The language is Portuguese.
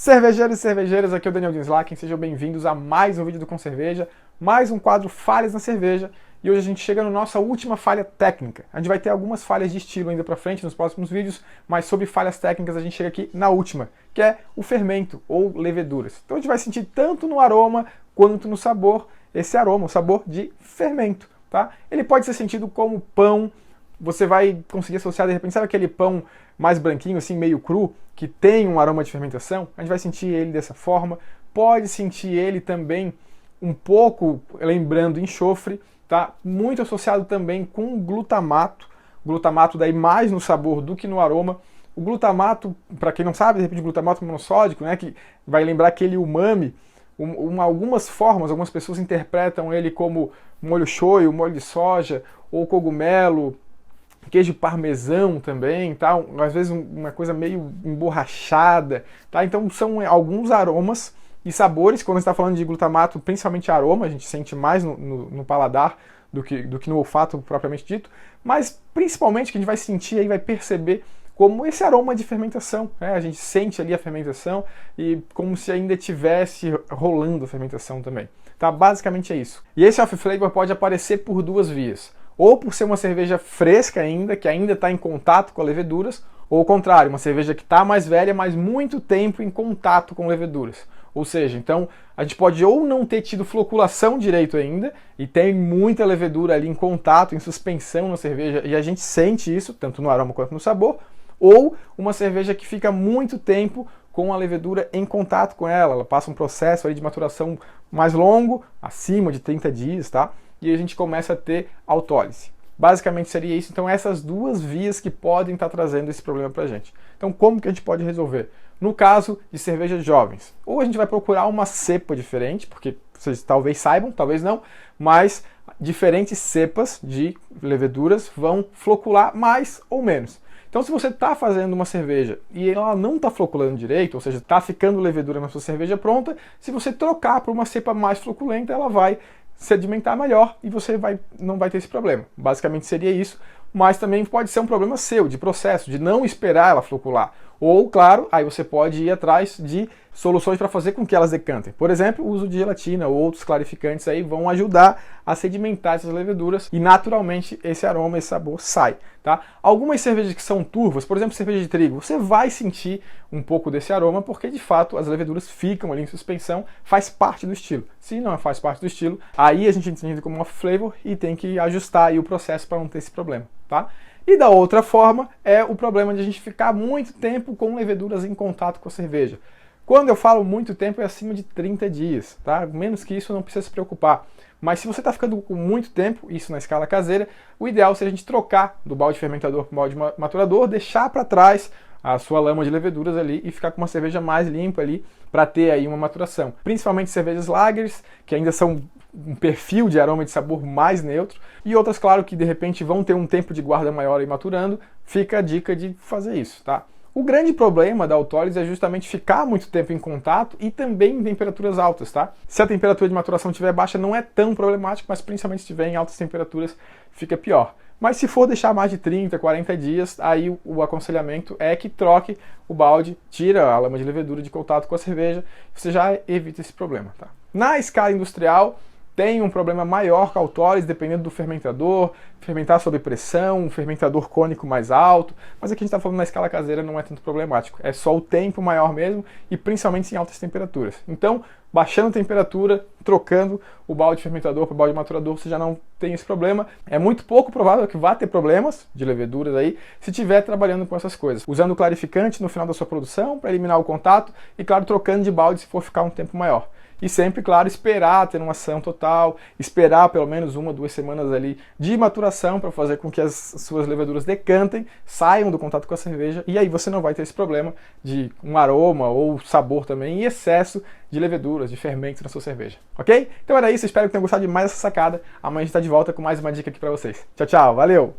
Cervejeiros e cervejeiras, aqui é o Daniel Dinslaken, sejam bem-vindos a mais um vídeo do Com Cerveja, mais um quadro Falhas na Cerveja, e hoje a gente chega na nossa última falha técnica. A gente vai ter algumas falhas de estilo ainda pra frente nos próximos vídeos, mas sobre falhas técnicas a gente chega aqui na última, que é o fermento ou leveduras. Então a gente vai sentir tanto no aroma quanto no sabor esse aroma, o sabor de fermento, tá? Ele pode ser sentido como pão. Você vai conseguir associar, de repente, sabe aquele pão mais branquinho, assim, meio cru, que tem um aroma de fermentação? A gente vai sentir ele dessa forma. Pode sentir ele também um pouco lembrando enxofre, tá? Muito associado também com glutamato. Glutamato daí mais no sabor do que no aroma. O glutamato, para quem não sabe, de repente glutamato monossódico, né, que vai lembrar aquele umami. Algumas formas, algumas pessoas interpretam ele como molho shoyu, molho de soja, ou cogumelo, queijo parmesão também, tá? Às vezes uma coisa meio emborrachada, tá? Então são alguns aromas e sabores. Quando a gente está falando de glutamato, principalmente aroma, a gente sente mais no paladar do que no olfato propriamente dito, mas principalmente que a gente vai sentir e vai perceber como esse aroma de fermentação, né? A gente sente ali a fermentação e como se ainda estivesse rolando a fermentação também, tá? Basicamente é isso. E esse off flavor pode aparecer por duas vias. Ou por ser uma cerveja fresca ainda, que ainda está em contato com as leveduras, ou ao contrário, uma cerveja que está mais velha, mas muito tempo em contato com leveduras. Ou seja, então a gente pode ou não ter tido floculação direito ainda, e tem muita levedura ali em contato, em suspensão na cerveja, e a gente sente isso, tanto no aroma quanto no sabor, ou uma cerveja que fica muito tempo com a levedura em contato com ela passa um processo aí de maturação mais longo, acima de 30 dias, tá? E a gente começa a ter autólise. Basicamente seria isso. Então essas duas vias que podem estar trazendo esse problema pra gente. Então como que a gente pode resolver? No caso de cervejas jovens, ou a gente vai procurar uma cepa diferente, porque vocês talvez saibam, talvez não, mas diferentes cepas de leveduras vão flocular mais ou menos. Então se você está fazendo uma cerveja e ela não está floculando direito, ou seja, está ficando levedura na sua cerveja pronta, se você trocar por uma cepa mais floculenta, ela vai sedimentar melhor e você não vai ter esse problema. Basicamente seria isso, mas também pode ser um problema seu, de processo, de não esperar ela flocular. Ou, claro, aí você pode ir atrás de soluções para fazer com que elas decantem. Por exemplo, o uso de gelatina ou outros clarificantes aí vão ajudar a sedimentar essas leveduras e naturalmente esse aroma, esse sabor sai, tá? Algumas cervejas que são turvas, por exemplo, cerveja de trigo, você vai sentir um pouco desse aroma porque de fato as leveduras ficam ali em suspensão, faz parte do estilo. Se não faz parte do estilo, aí a gente entende como off flavor e tem que ajustar aí o processo para não ter esse problema, tá? E da outra forma é o problema de a gente ficar muito tempo com leveduras em contato com a cerveja. Quando eu falo muito tempo é acima de 30 dias, tá? Menos que isso não precisa se preocupar. Mas se você está ficando com muito tempo, isso na escala caseira, o ideal seria a gente trocar do balde fermentador para o balde maturador, deixar para trás a sua lama de leveduras ali e ficar com uma cerveja mais limpa ali para ter aí uma maturação. Principalmente cervejas lagers, que ainda são um perfil de aroma e de sabor mais neutro, e outras, claro, que de repente vão ter um tempo de guarda maior aí maturando, fica a dica de fazer isso, tá? O grande problema da autólise é justamente ficar muito tempo em contato e também em temperaturas altas, tá? Se a temperatura de maturação estiver baixa não é tão problemático, mas principalmente se estiver em altas temperaturas fica pior. Mas se for deixar mais de 30, 40 dias, aí o aconselhamento é que troque o balde, tira a lama de levedura de contato com a cerveja, você já evita esse problema, tá? Na escala industrial, tem um problema maior com a autólise, dependendo do fermentador, fermentar sob pressão, um fermentador cônico mais alto, mas aqui a gente está falando na escala caseira, não é tanto problemático, é só o tempo maior mesmo e principalmente em altas temperaturas. Então, baixando a temperatura, trocando o balde fermentador para o balde maturador, você já não tem esse problema. É muito pouco provável que vá ter problemas de leveduras aí, se estiver trabalhando com essas coisas. Usando o clarificante no final da sua produção para eliminar o contato e, claro, trocando de balde se for ficar um tempo maior. E sempre, claro, esperar ter uma ação total, esperar pelo menos 1 ou 2 semanas ali de maturação para fazer com que as suas leveduras decantem, saiam do contato com a cerveja, e aí você não vai ter esse problema de um aroma ou sabor também em excesso de leveduras, de fermentos na sua cerveja, ok? Então era isso, espero que tenham gostado de mais essa sacada. Amanhã a gente está de volta com mais uma dica aqui para vocês. Tchau, tchau, valeu!